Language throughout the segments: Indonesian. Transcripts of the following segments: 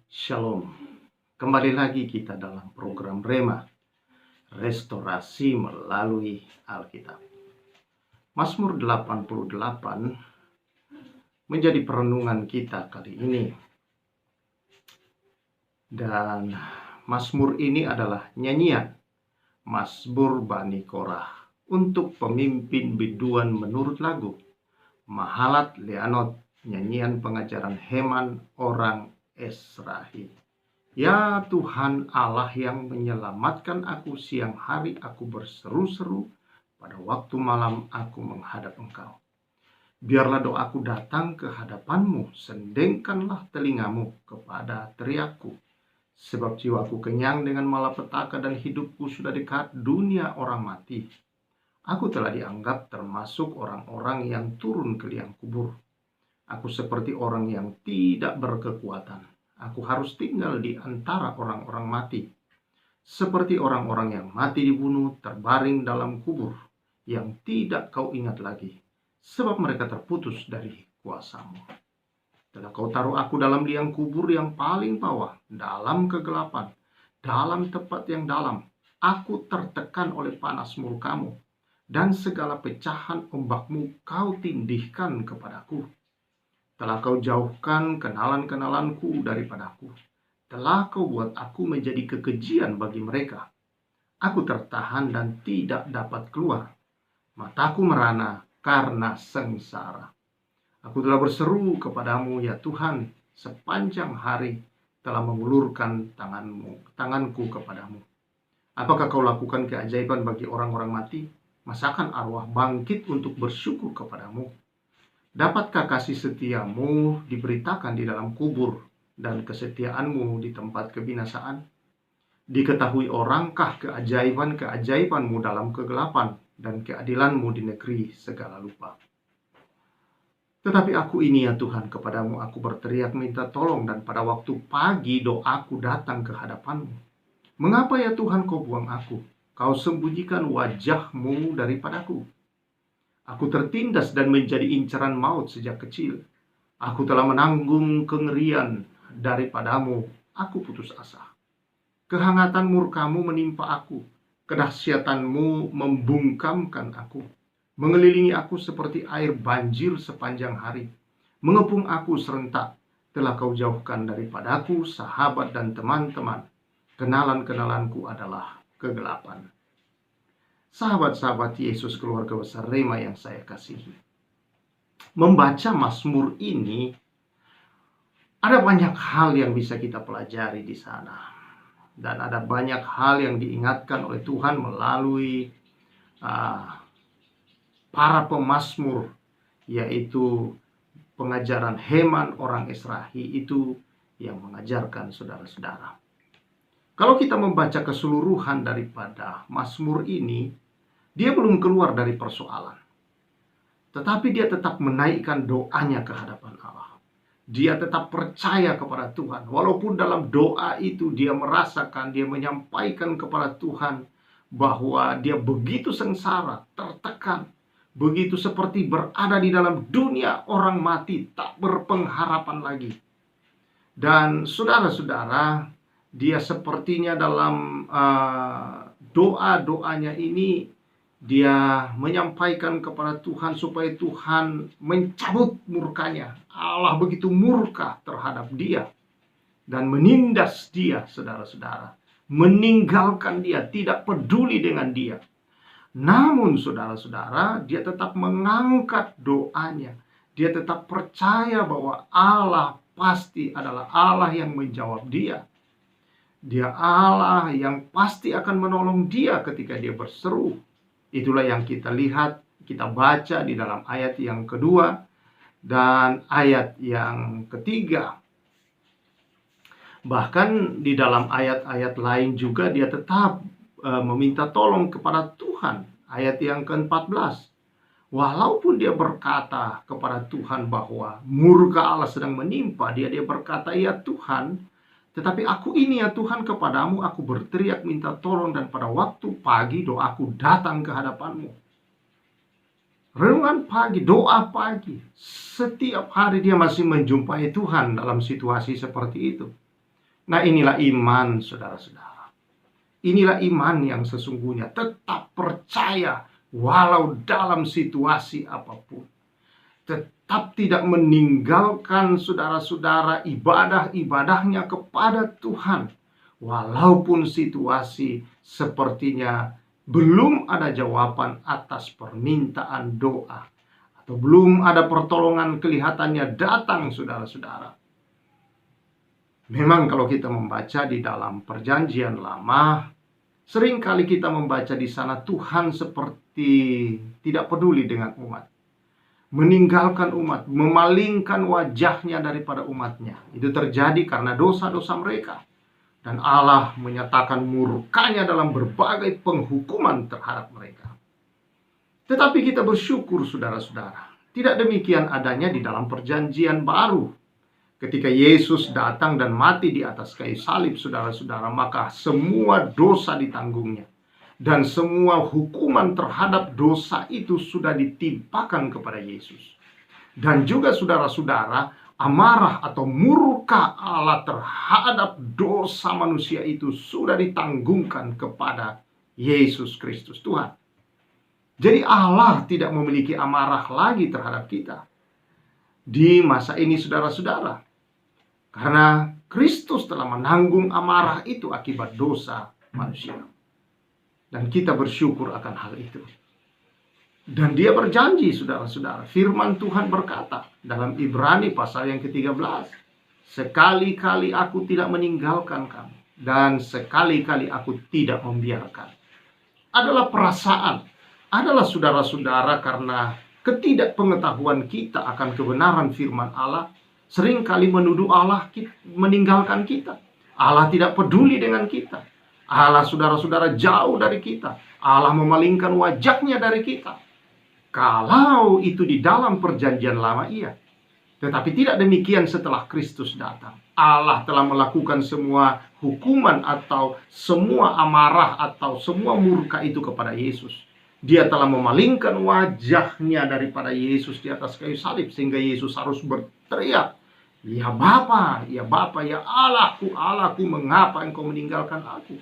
Shalom. Kembali lagi kita dalam program Rema, restorasi melalui Alkitab. Mazmur 88 menjadi perenungan kita kali ini. Dan Mazmur ini adalah nyanyian Mazmur Bani Korah untuk pemimpin biduan menurut lagu Mahalat Leanot, nyanyian pengajaran Heman orang Esrahi. Ya Tuhan Allah yang menyelamatkan aku, siang hari aku berseru-seru, pada waktu malam aku menghadap Engkau. Biarlah doaku datang ke hadapan-Mu, sendengkanlah telingamu kepada teriakku. Sebab jiwaku kenyang dengan malapetaka dan hidupku sudah dekat dunia orang mati. Aku telah dianggap termasuk orang-orang yang turun ke liang kubur. Aku seperti orang yang tidak berkekuatan. Aku harus tinggal di antara orang-orang mati. Seperti orang-orang yang mati dibunuh, terbaring dalam kubur, yang tidak kau ingat lagi, sebab mereka terputus dari kuasa-Mu. Telah kau taruh aku dalam liang kubur yang paling bawah, dalam kegelapan, dalam tempat yang dalam. Aku tertekan oleh panas murka-Mu, dan segala pecahan ombak-Mu kau tindihkan kepadaku. Telah kau jauhkan kenalan-kenalanku daripadaku. Telah kau buat aku menjadi kekejian bagi mereka. Aku tertahan dan tidak dapat keluar. Mataku merana karena sengsara. Aku telah berseru kepadamu, ya Tuhan, sepanjang hari telah mengulurkan tanganku kepadamu. Apakah kau lakukan keajaiban bagi orang-orang mati? Masakan arwah bangkit untuk bersyukur kepadamu? Dapatkah kasih setiamu diberitakan di dalam kubur dan kesetiaanmu di tempat kebinasaan? Diketahui orangkah keajaiban-keajaibanmu dalam kegelapan dan keadilanmu di negeri segala lupa? Tetapi aku ini, ya Tuhan, kepadamu aku berteriak minta tolong, dan pada waktu pagi doaku datang ke hadapanmu. Mengapa ya Tuhan kau buang aku? Kau sembunyikan wajahmu daripadaku. Aku tertindas dan menjadi incaran maut sejak kecil. Aku telah menanggung kengerian daripadamu. Aku putus asa. Kehangatan murka-Mu menimpa aku. Kedahsyatanmu membungkamkan aku. Mengelilingi aku seperti air banjir sepanjang hari. Mengepung aku serentak. Telah kau jauhkan daripadaku sahabat dan teman-teman. Kenalan-kenalanku adalah kegelapan. Sahabat-sahabat Yesus, keluarga besar Rema yang saya kasihi, membaca Mazmur ini ada banyak hal yang bisa kita pelajari di sana, dan ada banyak hal yang diingatkan oleh Tuhan melalui para pemazmur, yaitu pengajaran Heman orang Esrahi itu yang mengajarkan saudara-saudara. Kalau kita membaca keseluruhan daripada Mazmur ini, dia belum keluar dari persoalan. Tetapi dia tetap menaikkan doanya ke hadapan Allah. Dia tetap percaya kepada Tuhan. Walaupun dalam doa itu dia merasakan, dia menyampaikan kepada Tuhan bahwa dia begitu sengsara, tertekan, begitu seperti berada di dalam dunia orang mati, tak berpengharapan lagi. Dan saudara-saudara, dia sepertinya dalam doa-doanya ini, dia menyampaikan kepada Tuhan supaya Tuhan mencabut murkanya. Allah begitu murka terhadap dia dan menindas dia, saudara-saudara. Meninggalkan dia, tidak peduli dengan dia. Namun saudara-saudara, dia tetap mengangkat doanya. Dia tetap percaya bahwa Allah pasti adalah Allah yang menjawab dia. Dia Allah yang pasti akan menolong dia ketika dia berseru. Itulah yang kita lihat, kita baca di dalam ayat yang kedua dan ayat yang ketiga. Bahkan di dalam ayat-ayat lain juga dia tetap meminta tolong kepada Tuhan. Ayat yang ke-14. Walaupun dia berkata kepada Tuhan bahwa murka Allah sedang menimpa dia, dia berkata, ya Tuhan, tetapi aku ini, ya Tuhan, kepadamu aku berteriak minta tolong, dan pada waktu pagi doaku datang ke hadapanmu. Renungan pagi, doa pagi. Setiap hari dia masih menjumpai Tuhan dalam situasi seperti itu. Nah, inilah iman, saudara-saudara. Inilah iman yang sesungguhnya, tetap percaya walau dalam situasi apapun. Tetap tidak meninggalkan saudara-saudara ibadah-ibadahnya kepada Tuhan. Walaupun situasi sepertinya belum ada jawaban atas permintaan doa, atau belum ada pertolongan kelihatannya datang, saudara-saudara. Memang kalau kita membaca di dalam Perjanjian Lama, seringkali kita membaca di sana Tuhan seperti tidak peduli dengan umat. Meninggalkan umat, memalingkan wajahnya daripada umatnya. Itu terjadi karena dosa-dosa mereka. Dan Allah menyatakan murkanya dalam berbagai penghukuman terhadap mereka. Tetapi kita bersyukur, saudara-saudara, tidak demikian adanya di dalam Perjanjian Baru. Ketika Yesus datang dan mati di atas kayu salib, saudara-saudara, maka semua dosa ditanggungnya. Dan semua hukuman terhadap dosa itu sudah ditimpakan kepada Yesus. Dan juga saudara-saudara, amarah atau murka Allah terhadap dosa manusia itu sudah ditanggungkan kepada Yesus Kristus Tuhan. Jadi Allah tidak memiliki amarah lagi terhadap kita di masa ini, saudara-saudara. Karena Kristus telah menanggung amarah itu akibat dosa manusia. Dan kita bersyukur akan hal itu. Dan dia berjanji, saudara-saudara. Firman Tuhan berkata dalam Ibrani pasal yang ke-13. Sekali-kali aku tidak meninggalkan kamu. Dan sekali-kali aku tidak membiarkan. Adalah perasaan. Adalah saudara-saudara karena ketidakpengetahuan kita akan kebenaran firman Allah. Seringkali menuduh Allah meninggalkan kita. Allah tidak peduli dengan kita. Allah, saudara-saudara, jauh dari kita. Allah memalingkan wajahnya dari kita. Kalau itu di dalam Perjanjian Lama, iya. Tetapi tidak demikian setelah Kristus datang. Allah telah melakukan semua hukuman atau semua amarah atau semua murka itu kepada Yesus. Dia telah memalingkan wajahnya daripada Yesus di atas kayu salib, sehingga Yesus harus berteriak, "Ya Bapa, ya Bapa, ya Allahku, Allahku, mengapa engkau meninggalkan aku?"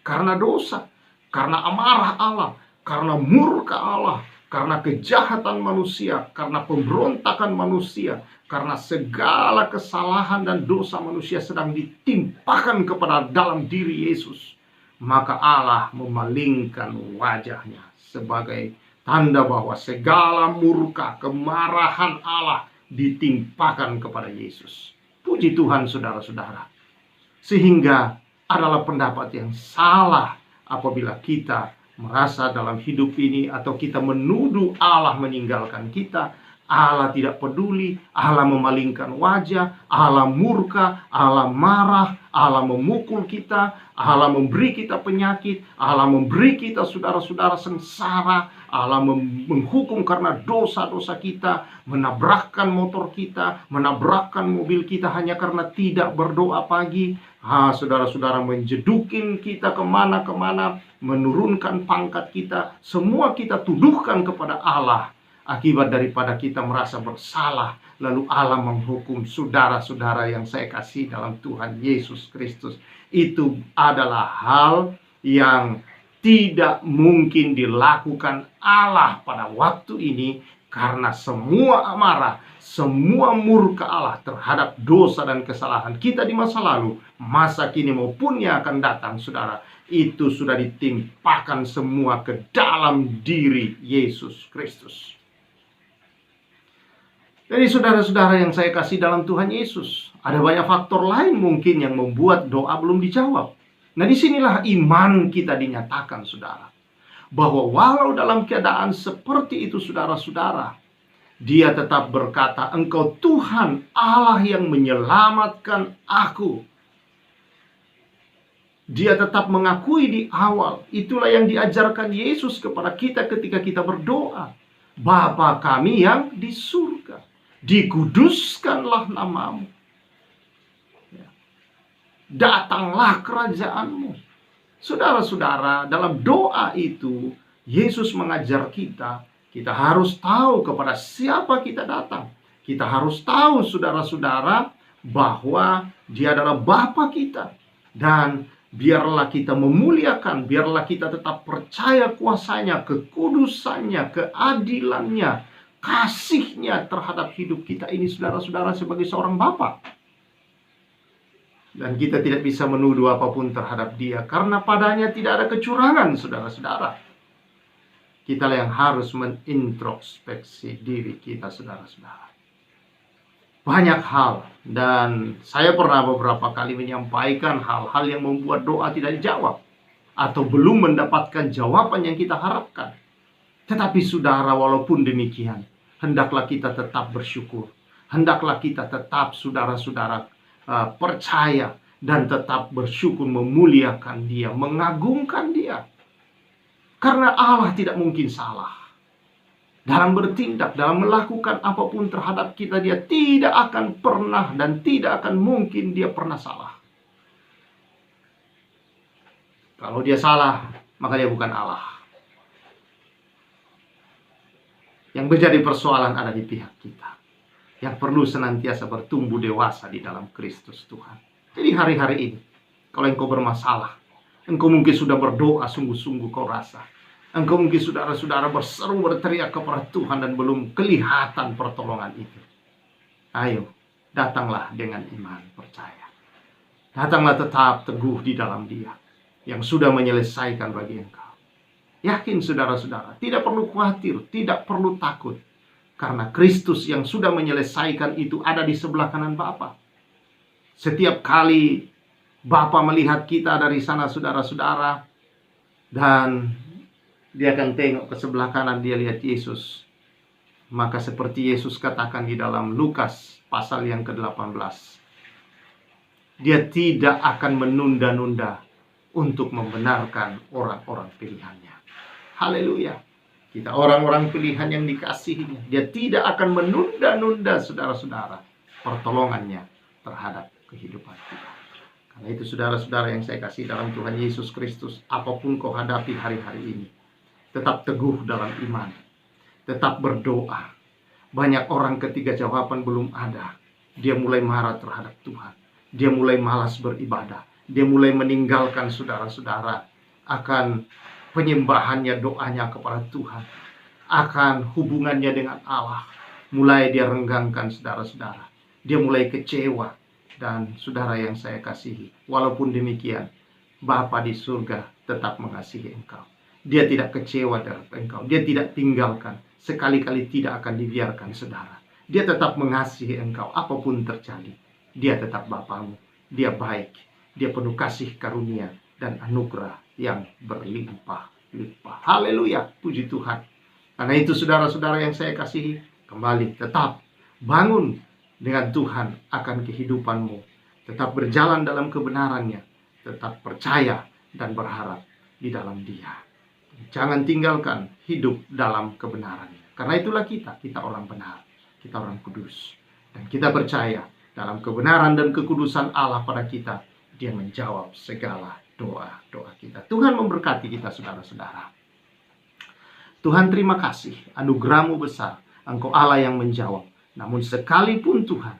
Karena dosa, karena amarah Allah, karena murka Allah, karena kejahatan manusia, karena pemberontakan manusia, karena segala kesalahan dan dosa manusia sedang ditimpakan kepada dalam diri Yesus. Maka Allah memalingkan wajahnya sebagai tanda bahwa segala murka, kemarahan Allah ditimpakan kepada Yesus. Puji Tuhan, saudara-saudara. Sehingga adalah pendapat yang salah apabila kita merasa dalam hidup ini atau kita menuduh Allah meninggalkan kita, Allah tidak peduli, Allah memalingkan wajah, Allah murka, Allah marah, Allah memukul kita, Allah memberi kita penyakit, Allah memberi kita saudara-saudara sengsara, Allah menghukum karena dosa-dosa kita, menabrakkan motor kita, menabrakkan mobil kita hanya karena tidak berdoa pagi. Saudara-saudara, menjedukin kita kemana-kemana, menurunkan pangkat kita, semua kita tuduhkan kepada Allah. Akibat daripada kita merasa bersalah, lalu Allah menghukum. Saudara-saudara yang saya kasih dalam Tuhan Yesus Kristus, itu adalah hal yang tidak mungkin dilakukan Allah pada waktu ini, karena semua amarah, semua murka Allah terhadap dosa dan kesalahan kita di masa lalu, masa kini maupun yang akan datang, saudara, itu sudah ditimpakan semua ke dalam diri Yesus Kristus. Jadi saudara-saudara yang saya kasih dalam Tuhan Yesus, ada banyak faktor lain mungkin yang membuat doa belum dijawab. Nah, disinilah iman kita dinyatakan, saudara. Bahwa walau dalam keadaan seperti itu, saudara-saudara, dia tetap berkata, "Engkau Tuhan Allah yang menyelamatkan aku." Dia tetap mengakui di awal. Itulah yang diajarkan Yesus kepada kita ketika kita berdoa. "Bapa kami yang di surga, dikuduskanlah namamu. Datanglah kerajaanmu." Saudara-saudara, dalam doa itu Yesus mengajar kita harus tahu kepada siapa kita datang. Kita harus tahu, saudara-saudara, bahwa Dia adalah Bapa kita. Dan biarlah kita memuliakan, biarlah kita tetap percaya kuasa-Nya, kekudusan-Nya, keadilan-Nya, kasih-Nya terhadap hidup kita ini, saudara-saudara, sebagai seorang Bapa. Dan kita tidak bisa menuduh apapun terhadap Dia, karena padanya tidak ada kecurangan, saudara-saudara. Kita yang harus menintrospeksi diri kita, saudara-saudara. Banyak hal, dan saya pernah beberapa kali menyampaikan hal-hal yang membuat doa tidak dijawab, atau belum mendapatkan jawaban yang kita harapkan. Tetapi saudara, walaupun demikian, hendaklah kita tetap bersyukur. Hendaklah kita tetap, saudara-saudara, percaya dan tetap bersyukur, memuliakan Dia, mengagungkan Dia. Karena Allah tidak mungkin salah. Dalam bertindak, dalam melakukan apapun terhadap kita, Dia tidak akan pernah dan tidak akan mungkin Dia pernah salah. Kalau Dia salah, maka Dia bukan Allah. Yang menjadi persoalan ada di pihak kita, yang perlu senantiasa bertumbuh dewasa di dalam Kristus Tuhan. Jadi hari-hari ini, kalau engkau bermasalah, engkau mungkin sudah berdoa sungguh-sungguh, kau rasa engkau mungkin saudara-saudara berseru, berteriak kepada Tuhan, dan belum kelihatan pertolongan itu. Ayo, datanglah dengan iman percaya. Datanglah tetap teguh di dalam Dia yang sudah menyelesaikan bagi engkau. Yakin saudara-saudara, tidak perlu khawatir, tidak perlu takut. Karena Kristus yang sudah menyelesaikan itu ada di sebelah kanan Bapa. Setiap kali Bapa melihat kita dari sana, saudara-saudara, dan Dia akan tengok ke sebelah kanan, Dia lihat Yesus. Maka seperti Yesus katakan di dalam Lukas pasal yang ke-18, Dia tidak akan menunda-nunda untuk membenarkan orang-orang pilihannya. Haleluya. Kita orang-orang pilihan yang dikasihinya. Dia tidak akan menunda-nunda, saudara-saudara, pertolongannya terhadap kehidupan kita. Karena itu saudara-saudara yang saya kasih dalam Tuhan Yesus Kristus, apapun kau hadapi hari-hari ini, tetap teguh dalam iman, tetap berdoa. Banyak orang ketika jawaban belum ada, dia mulai marah terhadap Tuhan. Dia mulai malas beribadah. Dia mulai meninggalkan saudara-saudara akan penyembahannya, doanya kepada Tuhan, akan hubungannya dengan Allah. Mulai dia renggangkan, saudara-saudara. Dia mulai kecewa. Dan saudara yang saya kasihi, walaupun demikian, Bapa di surga tetap mengasihi engkau. Dia tidak kecewa terhadap engkau. Dia tidak tinggalkan. Sekali-kali tidak akan dibiarkan, saudara. Dia tetap mengasihi engkau apapun terjadi. Dia tetap Bapamu. Dia baik. Dia penuh kasih karunia dan anugerah yang berlimpah-limpah. Haleluya, puji Tuhan. Karena itu saudara-saudara yang saya kasihi, kembali tetap bangun dengan Tuhan akan kehidupanmu. Tetap berjalan dalam kebenarannya. Tetap percaya dan berharap di dalam Dia. Jangan tinggalkan hidup dalam kebenarannya. Karena itulah kita orang benar. Kita orang kudus. Dan kita percaya dalam kebenaran dan kekudusan Allah pada kita, Dia menjawab segala doa-doa kita. Tuhan memberkati kita, saudara-saudara. Tuhan, terima kasih. Anugerah-Mu besar. Engkau Allah yang menjawab. Namun sekalipun Tuhan,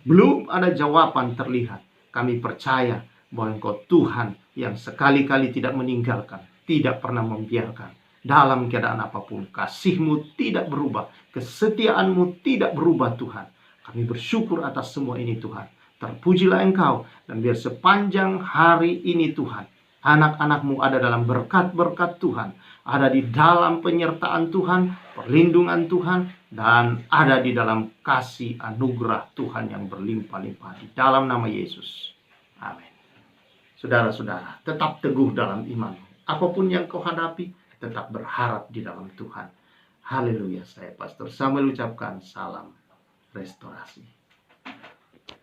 belum ada jawaban terlihat, kami percaya bahwa Engkau Tuhan yang sekali-kali tidak meninggalkan, tidak pernah membiarkan. Dalam keadaan apapun, kasih-Mu tidak berubah, kesetiaan-Mu tidak berubah, Tuhan. Kami bersyukur atas semua ini, Tuhan. Terpujilah Engkau, dan biar sepanjang hari ini, Tuhan, anak-anak-Mu ada dalam berkat-berkat Tuhan, ada di dalam penyertaan Tuhan, perlindungan Tuhan, dan ada di dalam kasih anugerah Tuhan yang berlimpah-limpah di dalam nama Yesus. Amin. Saudara-saudara, tetap teguh dalam iman. Apapun yang kau hadapi, tetap berharap di dalam Tuhan. Haleluya. Saya Pastor Samuel ucapkan salam restorasi.